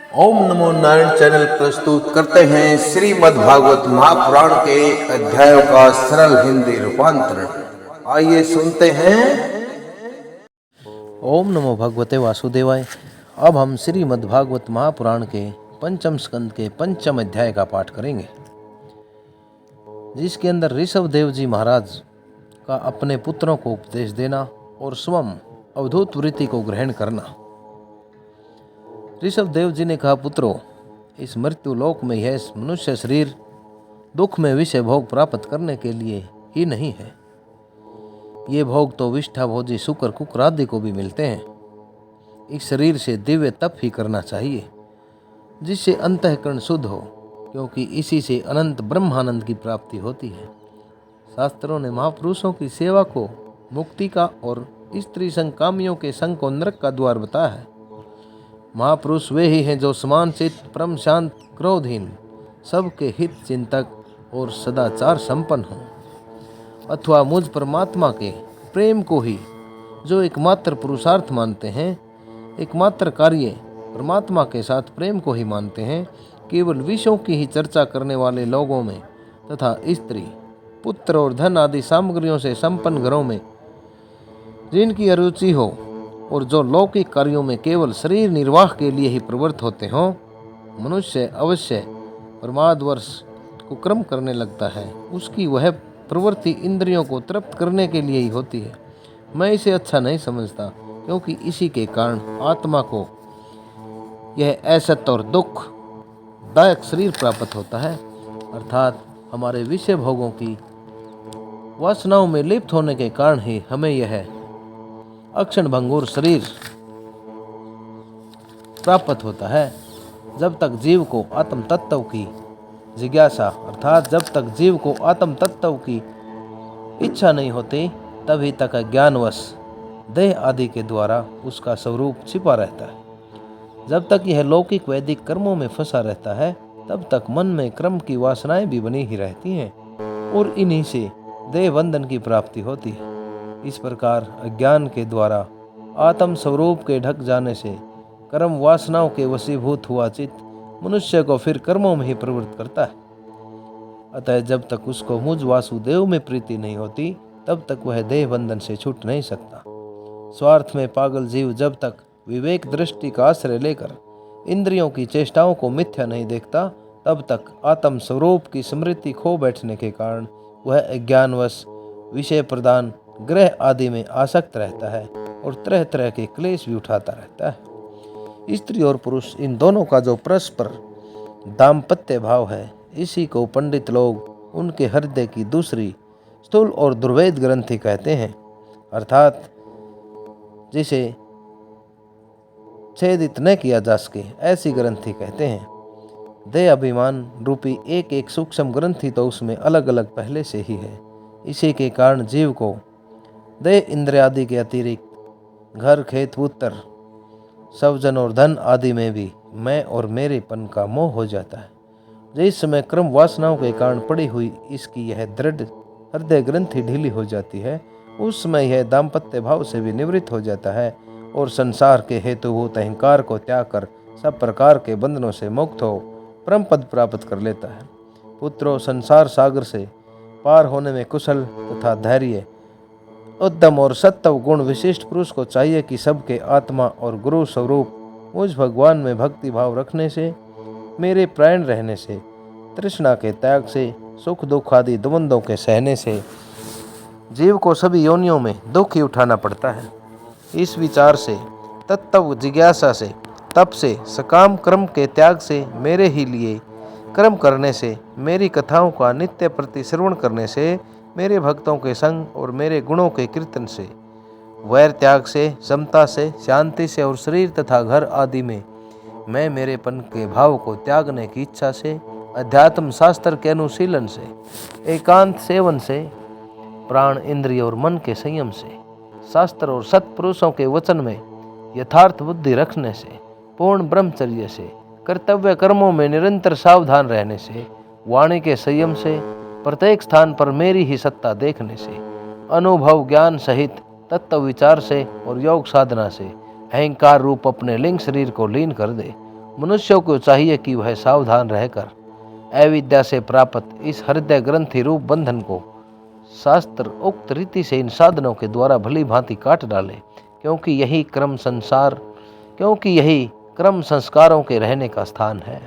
ओम नमो Narayan channel प्रस्तुत करते हैं श्रीमद् भागवत महापुराण के अध्यायों का सरल हिंदी रूपांतरण। आइए सुनते हैं। ओम नमो भगवते वासुदेवाय। अब हम श्रीमद् भागवत महापुराण के पंचम स्कंद के पंचम अध्याय का पाठ करेंगे, जिसके अंदर ऋषभ देव जी महाराज का अपने पुत्रों को उपदेश देना और स्वयं अवधूत वृत्ति को ग्रहण करना। ऋषभ देव जी ने कहा, पुत्रों, इस मृत्यु लोक में यह मनुष्य शरीर दुख में विषय भोग प्राप्त करने के लिए ही नहीं है। ये भोग तो विष्ठा भोजी शुक्र कुकर आदि को भी मिलते हैं। इस शरीर से दिव्य तप ही करना चाहिए, जिससे अंतःकरण शुद्ध हो, क्योंकि इसी से अनंत ब्रह्मानंद की प्राप्ति होती है। शास्त्रों ने महापुरुषों की सेवा को मुक्ति का और स्त्री संग कामियों के संग को नरक का द्वार बताया है। महापुरुष वे ही हैं जो समान चित्त, परम शांत, क्रोधहीन, सबके हित चिंतक और सदाचार संपन्न हों, अथवा मुझ परमात्मा के प्रेम को ही जो एकमात्र पुरुषार्थ मानते हैं, एकमात्र कार्य परमात्मा के साथ प्रेम को ही मानते हैं। केवल विषयों की ही चर्चा करने वाले लोगों में तथा स्त्री, पुत्र और धन आदि सामग्रियों से संपन्न घरों में जिनकी अरुचि हो और जो लौकिक कार्यों में केवल शरीर निर्वाह के लिए ही प्रवृत्त होते हों, मनुष्य अवश्य प्रमादवश कुकर्म करने लगता है। उसकी वह प्रवृत्ति इंद्रियों को तृप्त करने के लिए ही होती है। मैं इसे अच्छा नहीं समझता, क्योंकि इसी के कारण आत्मा को यह असत और दुख दायक शरीर प्राप्त होता है, अर्थात हमारे विषय भोगों की वासनाओं में लिप्त होने के कारण ही हमें यह अक्षण भंगुर शरीर प्राप्त होता है। जब तक जीव को आत्म तत्व की जिज्ञासा, अर्थात जब तक जीव को आत्म तत्व की इच्छा नहीं होती, तभी तक ज्ञानवश देह आदि के द्वारा उसका स्वरूप छिपा रहता है। जब तक यह लौकिक वैदिक कर्मों में फंसा रहता है, तब तक मन में क्रम की वासनाएं भी बनी ही रहती हैं और इन्हीं से देह बंधन की प्राप्ति होती है। इस प्रकार अज्ञान के द्वारा आत्म स्वरूप के ढक जाने से कर्म वासनाओं के वशीभूत हुआ चित्त मनुष्य को फिर कर्मों में ही प्रवृत्त करता है। अतः जब तक उसको मुझ वासुदेव में प्रीति नहीं होती, तब तक वह देह बंधन से छूट नहीं सकता। स्वार्थ में पागल जीव जब तक विवेक दृष्टि का आश्रय लेकर इंद्रियों की चेष्टाओं को मिथ्या नहीं देखता, तब तक आत्म स्वरूप की स्मृति खो बैठने के कारण वह अज्ञानवश विषय प्रदान ग्रह आदि में आसक्त रहता है और तरह तरह के क्लेश भी उठाता रहता है। स्त्री और पुरुष इन दोनों का जो परस्पर दाम्पत्य भाव है, इसी को पंडित लोग उनके हृदय की दूसरी स्थूल और दुर्वेद ग्रंथि कहते हैं, अर्थात जिसे छेदित न किया जा सके ऐसी ग्रंथि कहते हैं। देह अभिमान रूपी एक एक सूक्ष्म ग्रंथि तो उसमें अलग अलग पहले से ही है। इसी के कारण जीव को देह इंद्रिय आदि के अतिरिक्त घर, खेत, पुत्र, स्वजन और धन आदि में भी मैं और मेरेपन का मोह हो जाता है। जिस समय क्रम वासनाओं के कारण पड़ी हुई इसकी यह दृढ़ हृदय ग्रंथि ढीली हो जाती है, उस समय यह दाम्पत्य भाव से भी निवृत्त हो जाता है और संसार के हेतुभूत अहंकार को त्याग कर सब प्रकार के बंधनों से मुक्त हो परम पद प्राप्त कर लेता है। पुत्रों, संसार सागर से पार होने में कुशल तथा धैर्य, उद्यम और सत्व गुण विशिष्ट पुरुष को चाहिए कि सबके आत्मा और गुरु स्वरूप मुझ भगवान में भक्ति भाव रखने से, मेरे प्राण रहने से, तृष्णा के त्याग से, सुख दुख आदि द्वंद्वों के सहने से जीव को सभी योनियों में दुख ही उठाना पड़ता है। इस विचार से, तत्व जिज्ञासा से, तप से, सकाम कर्म के त्याग से, मेरे ही लिए कर्म करने से, मेरी कथाओं का नित्य प्रति श्रवण करने से, मेरे भक्तों के संग और मेरे गुणों के कीर्तन से, वैर त्याग से, समता से, शांति से और शरीर तथा घर आदि में मैं मेरेपन के भाव को त्यागने की इच्छा से, अध्यात्म शास्त्र के अनुशीलन से, एकांत सेवन से, प्राण इंद्रिय और मन के संयम से, शास्त्र और सत्पुरुषों के वचन में यथार्थ बुद्धि रखने से, पूर्ण ब्रह्मचर्य से, कर्तव्य कर्मों में निरंतर सावधान रहने से, वाणी के संयम से, प्रत्येक स्थान पर मेरी ही सत्ता देखने से, अनुभव ज्ञान सहित तत्व विचार से और योग साधना से अहंकार रूप अपने लिंग शरीर को लीन कर दे मनुष्यों को चाहिए कि वह सावधान रहकर अविद्या से प्राप्त इस हृदय ग्रंथि रूप बंधन को शास्त्र उक्त रीति से इन साधनों के द्वारा भली भांति काट डाले, क्योंकि यही क्रम संस्कारों के रहने का स्थान है।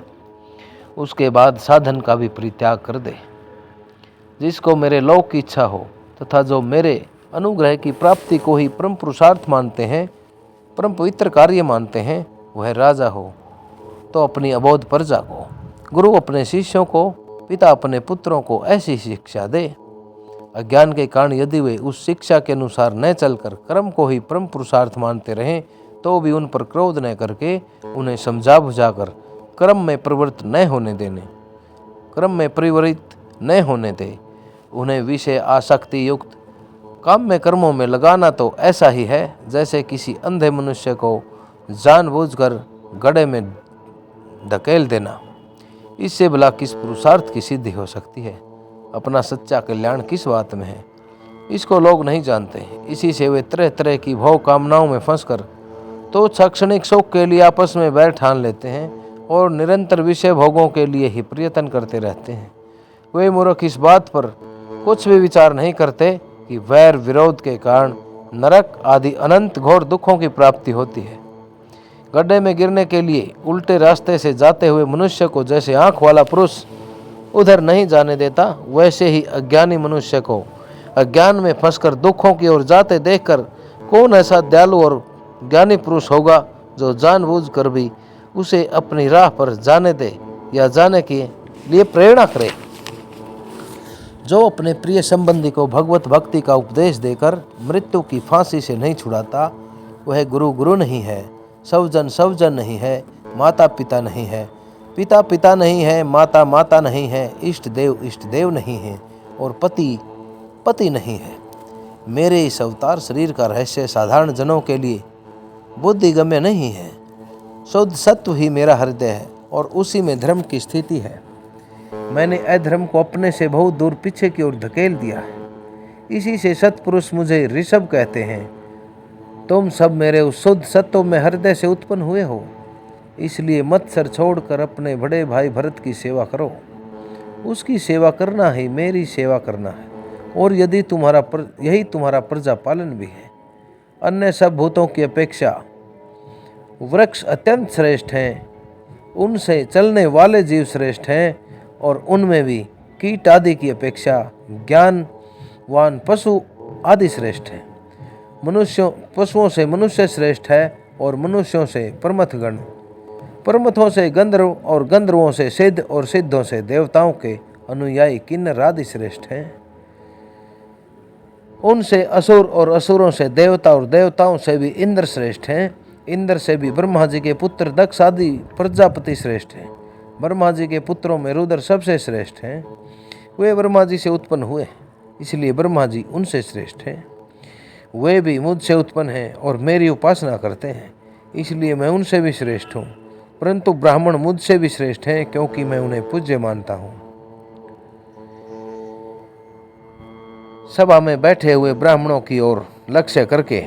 उसके बाद साधन का भी परित्याग कर दे। जिसको मेरे लोक की इच्छा हो तथा जो मेरे अनुग्रह की प्राप्ति को ही परम पुरुषार्थ मानते हैं, परम पवित्र कार्य मानते हैं, वह राजा हो तो अपनी अबोध प्रजा को, गुरु अपने शिष्यों को, पिता अपने पुत्रों को ऐसी शिक्षा दे। अज्ञान के कारण यदि वे उस शिक्षा के अनुसार न चलकर कर्म को ही परम पुरुषार्थ मानते रहें, तो भी उन पर क्रोध न करके उन्हें समझा बुझाकर कर्म में प्रवृत्त न होने दे। उन्हें विषय आसक्ति युक्त काम में कर्मों में लगाना तो ऐसा ही है जैसे किसी अंधे मनुष्य को जानबूझकर गड्ढे में धकेल देना। इससे भला किस पुरुषार्थ की सिद्धि हो सकती है? अपना सच्चा कल्याण किस बात में है, इसको लोग नहीं जानते। इसी से वे तरह तरह की भोग कामनाओं में फंसकर तो क्षणिक सुख के लिए आपस में बैर ठान लेते हैं और निरंतर विषय भोगों के लिए ही प्रयत्न करते रहते हैं। वे मूर्ख इस बात पर कुछ भी विचार नहीं करते कि वैर विरोध के कारण नरक आदि अनंत घोर दुखों की प्राप्ति होती है। गड्ढे में गिरने के लिए उल्टे रास्ते से जाते हुए मनुष्य को जैसे आंख वाला पुरुष उधर नहीं जाने देता, वैसे ही अज्ञानी मनुष्य को अज्ञान में फंसकर दुखों की ओर जाते देखकर कौन ऐसा दयालु और ज्ञानी पुरुष होगा जो जानबूझकर भी उसे अपनी राह पर जाने दे या जाने के लिए प्रेरणा करे। जो अपने प्रिय संबंधी को भगवत भक्ति का उपदेश देकर मृत्यु की फांसी से नहीं छुड़ाता, वह गुरु नहीं है, सवजन नहीं है, माता पिता नहीं है, पिता पिता नहीं है, माता माता नहीं है, इष्ट देव नहीं है और पति नहीं है। मेरे इस अवतार शरीर का रहस्य साधारण जनों के लिए बुद्धिगम्य नहीं है। शुद्ध सत्व ही मेरा हृदय है और उसी में धर्म की स्थिति है। मैंने अधर्म को अपने से बहुत दूर पीछे की ओर धकेल दिया है। इसी से सत्पुरुष मुझे ऋषभ कहते हैं। तुम सब मेरे उस शुद्ध सत्व में हृदय से उत्पन्न हुए हो, इसलिए मत्सर छोड़कर अपने बड़े भाई भरत की सेवा करो। उसकी सेवा करना ही मेरी सेवा करना है, और यदि यही तुम्हारा प्रजा पालन भी है। अन्य सब भूतों की अपेक्षा वृक्ष अत्यंत श्रेष्ठ हैं, उनसे चलने वाले जीव श्रेष्ठ हैं, और उनमें भी कीट आदि की अपेक्षा ज्ञानवान पशु आदि श्रेष्ठ हैं। पशुओं से मनुष्य श्रेष्ठ है, और मनुष्यों से परमथगण, परमथों से गंधर्व, और गंधर्वों से सिद्ध, और सिद्धों से देवताओं के अनुयायी किन्नर आदि श्रेष्ठ हैं। उनसे असुर, और असुरों से देवता, और देवताओं से भी इंद्र श्रेष्ठ हैं। इंद्र से भी ब्रह्मा जी के पुत्र दक्ष आदि प्रजापति श्रेष्ठ हैं। ब्रह्मा जी के पुत्रों में रुद्र सबसे श्रेष्ठ हैं। वे ब्रह्मा जी से उत्पन्न हुए, इसलिए ब्रह्मा जी उनसे श्रेष्ठ हैं। वे भी मुझसे उत्पन्न हैं और मेरी उपासना करते हैं, इसलिए मैं उनसे भी श्रेष्ठ हूँ। परंतु ब्राह्मण मुझसे भी श्रेष्ठ हैं, क्योंकि मैं उन्हें पूज्य मानता हूँ। सभा में बैठे हुए ब्राह्मणों की ओर लक्ष्य करके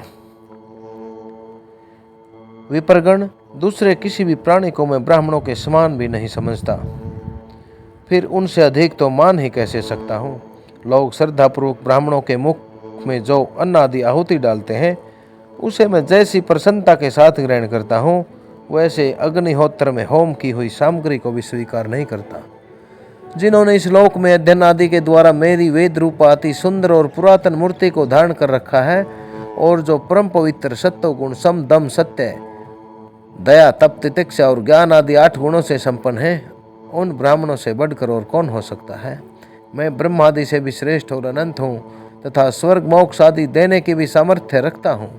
विप्रगण दूसरे किसी भी प्राणी को मैं ब्राह्मणों के समान भी नहीं समझता, फिर उनसे अधिक तो मान ही कैसे सकता हूँ। लोग श्रद्धापूर्वक ब्राह्मणों के मुख में जो अन्न आदि आहुति डालते हैं, उसे मैं जैसी प्रसन्नता के साथ ग्रहण करता हूँ, वैसे अग्निहोत्र में होम की हुई सामग्री को भी स्वीकार नहीं करता। जिन्होंने इस लोक में अध्ययन आदि के द्वारा मेरी वेद रूपा अति सुंदर और पुरातन मूर्ति को धारण कर रखा है, और जो परम पवित्र सत्व गुण, सम, दम, सत्य, दया, तप, तितिक्षा और ज्ञान आदि 8 गुणों से संपन्न है, उन ब्राह्मणों से बढ़कर और कौन हो सकता है। मैं ब्रह्मादि से भी श्रेष्ठ और अनंत हूँ, तथा स्वर्ग मोक्ष आदि देने की भी सामर्थ्य रखता हूँ।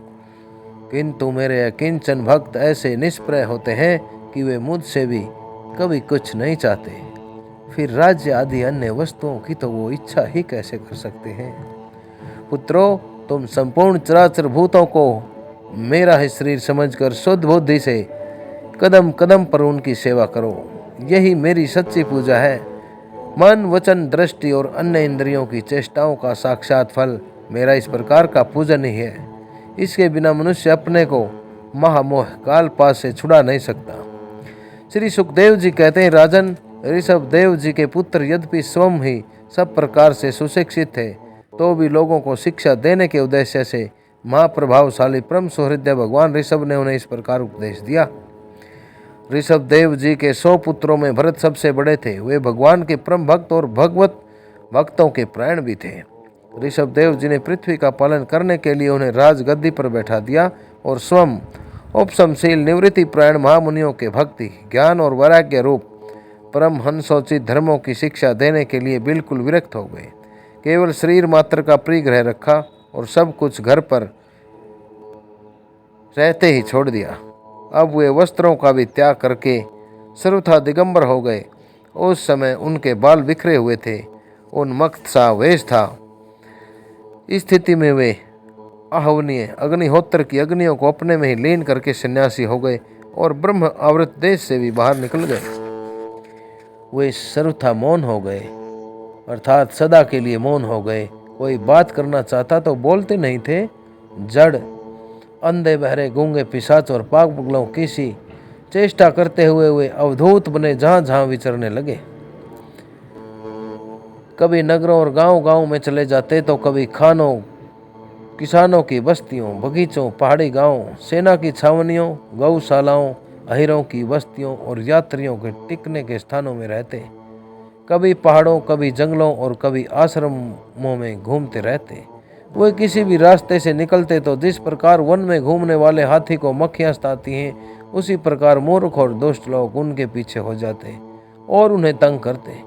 किंतु मेरे अकिंचन भक्त ऐसे निष्प्रय होते हैं कि वे मुझसे भी कभी कुछ नहीं चाहते, फिर राज्य आदि अन्य वस्तुओं की तो वो इच्छा ही कैसे कर सकते हैं। पुत्रों, तुम संपूर्ण चराचर भूतों को मेरा ही शरीर समझकर शुद्ध बुद्धि से कदम कदम पर उनकी सेवा करो। यही मेरी सच्ची पूजा है। मन, वचन, दृष्टि और अन्य इंद्रियों की चेष्टाओं का साक्षात फल मेरा इस प्रकार का पूजन ही है। इसके बिना मनुष्य अपने को महामोह काल पास से छुड़ा नहीं सकता। श्री सुखदेव जी कहते हैं, राजन, ऋषभ देव जी के पुत्र यद्यपि स्वयं ही सब प्रकार से सुशिक्षित थे, तो भी लोगों को शिक्षा देने के उद्देश्य से महाप्रभावशाली परम सुहृदय भगवान ऋषभ ने उन्हें इस प्रकार उपदेश दिया। ऋषभ देव जी के 100 पुत्रों में भरत सबसे बड़े थे। वे भगवान के परम भक्त और भगवत भक्तों के प्राण भी थे। ऋषभ देव जी ने पृथ्वी का पालन करने के लिए उन्हें राजगद्दी पर बैठा दिया और स्वयं उपशमशील निवृत्ति प्राण महामुनियों के भक्ति, ज्ञान और वैराग्य रूप परम हंसोचित धर्मों की शिक्षा देने के लिए बिल्कुल विरक्त हो गए। केवल शरीर मात्र का परिग्रह रखा और सब कुछ घर पर रहते ही छोड़ दिया। अब वे वस्त्रों का भी त्याग करके सर्वथा दिगंबर हो गए। उस समय उनके बाल बिखरे हुए थे, उन्मत्त सा वेश था। इस स्थिति में वे आहवनीय अग्निहोत्र की अग्नियों को अपने में ही लीन करके सन्यासी हो गए और ब्रह्म आवृत देश से भी बाहर निकल गए। वे सर्वथा मौन हो गए, अर्थात सदा के लिए मौन हो गए। कोई बात करना चाहता तो बोलते नहीं थे। जड़, अंधे, बहरे, गूंगे, पिशाच और पागलों किसी चेष्टा करते हुए वे अवधूत बने जहां जहां विचरने लगे। कभी नगरों और गांव में चले जाते तो कभी खानों, किसानों की बस्तियों, बगीचों, पहाड़ी गांवों, सेना की छावनियों, गौशालाओं, अहिरों की बस्तियों और यात्रियों के टिकने के स्थानों में रहते। कभी पहाड़ों, कभी जंगलों और कभी आश्रमों में घूमते रहते। वे किसी भी रास्ते से निकलते तो जिस प्रकार वन में घूमने वाले हाथी को मक्खियां सताती हैं, उसी प्रकार मूर्ख और दुष्ट लोग उनके पीछे हो जाते और उन्हें तंग करते।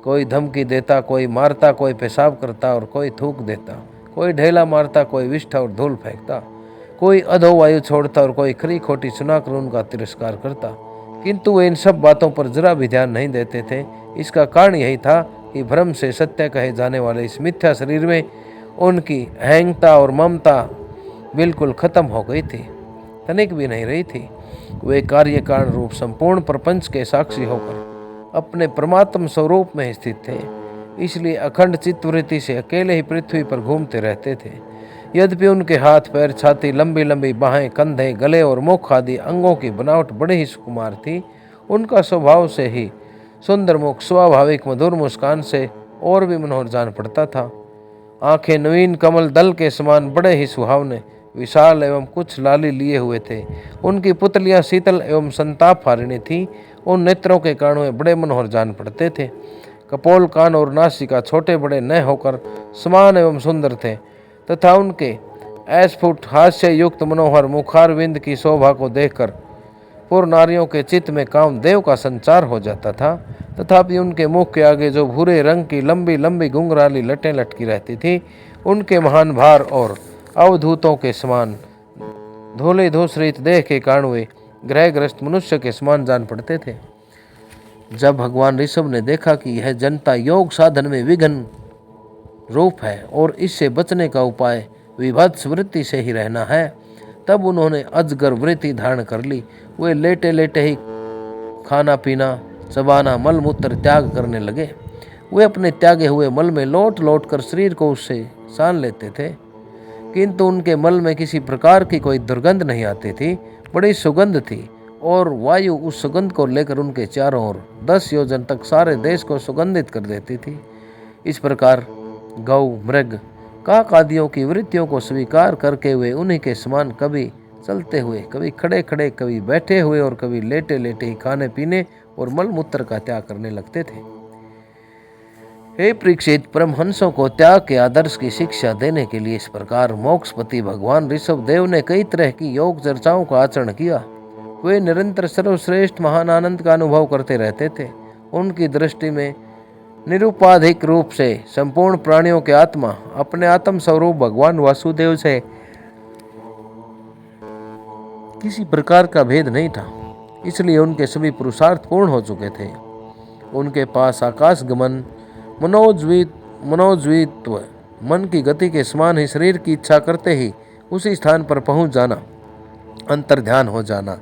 कोई धमकी देता, कोई मारता, कोई पेशाब करता और कोई थूक देता, कोई ढेला मारता, कोई विष्ठा और धूल फेंकता, कोई अधोवायु छोड़ता और कोई खरी खोटी सुनाकर उनका तिरस्कार करता। किंतु वे इन सब बातों पर जरा भी ध्यान नहीं देते थे। इसका कारण यही था कि भ्रम से सत्य कहे जाने वाले इस मिथ्या शरीर में उनकी अहंता और ममता बिल्कुल खत्म हो गई थी, तनिक भी नहीं रही थी। वे कार्य कारण रूप संपूर्ण प्रपंच के साक्षी होकर अपने परमात्म स्वरूप में स्थित थे, इसलिए अखंड चित्तवृत्ति से अकेले ही पृथ्वी पर घूमते रहते थे। यद्यपि उनके हाथ, पैर, छाती, लंबी लंबी बाहें, कंधे, गले और मुख आदि अंगों की बनावट बड़े ही सुकुमार थी, उनका स्वभाव से ही सुंदर मुख स्वाभाविक मधुर मुस्कान से और भी मनोहर जान पड़ता था। आंखें नवीन कमल दल के समान बड़े ही सुहावने, विशाल एवं कुछ लाली लिए हुए थे। उनकी पुतलियां शीतल एवं संताप हारिणी थी। उन नेत्रों के कारण वे बड़े मनोहर जान पड़ते थे। कपोल, कान और नासिका छोटे बड़े न होकर समान एवं सुंदर थे तथा उनके अस्फुट हास्य युक्त मनोहर मुखारविंद की शोभा को देखकर पूर्व नारियों के चित्त में कामदेव का संचार हो जाता था। तथापि उनके मुख के आगे जो भूरे रंग की लंबी लंबी घुंघराली लटें लटकी रहती थी, उनके महान भार और अवधूतों के समान धोले धूसरित देह के कारण वे ग्रहग्रस्त मनुष्य के समान जान पड़ते थे। जब भगवान ऋषभ ने देखा कि यह जनता योग साधन में विघ्न रूप है और इससे बचने का उपाय विभत्स वृत्ति से ही रहना है, तब उन्होंने अजगर वृत्ति धारण कर ली। वे लेटे लेटे ही खाना पीना, चबाना, मल मूत्र त्याग करने लगे। वे अपने त्यागे हुए मल में लौट लौट कर शरीर को उससे सान लेते थे, किंतु उनके मल में किसी प्रकार की कोई दुर्गंध नहीं आती थी। बड़ी सुगंध थी और वायु उस सुगंध को लेकर उनके चारों ओर 10 योजन तक सारे देश को सुगंधित कर देती थी। इस प्रकार गौ, मृग, काक आदियों की वृत्तियों को स्वीकार करके वे उन्हीं के समान कभी चलते हुए, कभी खड़े खड़े, कभी बैठे हुए और कभी लेटे लेटे ही खाने पीने और मल मूत्र का त्याग करने लगते थे। हे परीक्षित, परमहंसों को त्याग के आदर्श की शिक्षा देने के लिए इस प्रकार मोक्षपति भगवान ऋषभ देव ने कई तरह की योग चर्चाओं का आचरण किया। वे निरंतर सर्वश्रेष्ठ महान आनंद का अनुभव करते रहते थे। उनकी दृष्टि में निरुपाधिक रूप से संपूर्ण प्राणियों के आत्मा अपने आत्म स्वरूप भगवान वासुदेव से किसी प्रकार का भेद नहीं था, इसलिए उनके सभी पुरुषार्थ पूर्ण हो चुके थे। उनके पास आकाश गमन, मनोज्वित्व, मन की गति के समान ही शरीर की इच्छा करते ही उसी स्थान पर पहुंच जाना, अंतर्ध्यान हो जाना,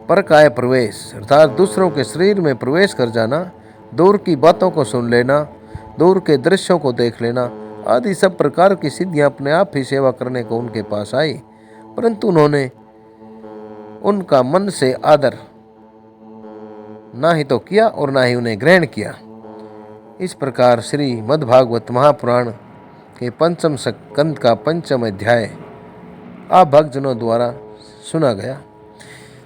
परकाय प्रवेश अर्थात दूसरों के शरीर में प्रवेश कर जाना, दूर की बातों को सुन लेना, दूर के दृश्यों को देख लेना आदि सब प्रकार की सिद्धियां अपने आप ही सेवा करने को उनके पास आई। परंतु उन्होंने उनका मन से आदर ना ही तो किया और ना ही उन्हें ग्रहण किया। इस प्रकार श्री मद्भागवत महापुराण के पंचम स्कंद का पंचम अध्याय आप भक्तजनों द्वारा सुना गया।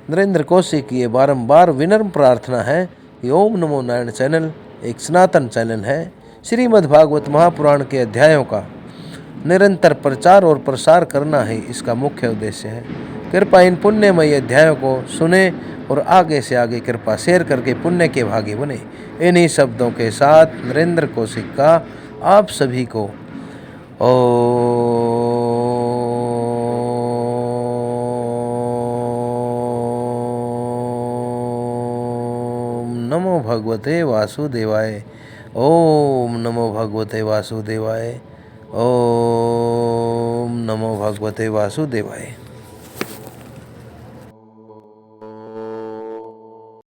नरेंद्र कौशिक की ये बारंबार विनम्र प्रार्थना है कि ओम नमो नारायण चैनल एक सनातन चैनल है। श्रीमद्भागवत महापुराण के अध्यायों का निरंतर प्रचार और प्रसार करना ही इसका मुख्य उद्देश्य है। कृपया इन पुण्यमयी अध्यायों को सुने और आगे से आगे कृपा शेयर करके पुण्य के भागी बने। इन्हीं शब्दों के साथ नरेंद्र कौशिक का आप सभी को ओम नमो भगवते वासुदेवाय। ओम नमो भगवते वासुदेवाय। ओम नमो भगवते वासुदेवाय।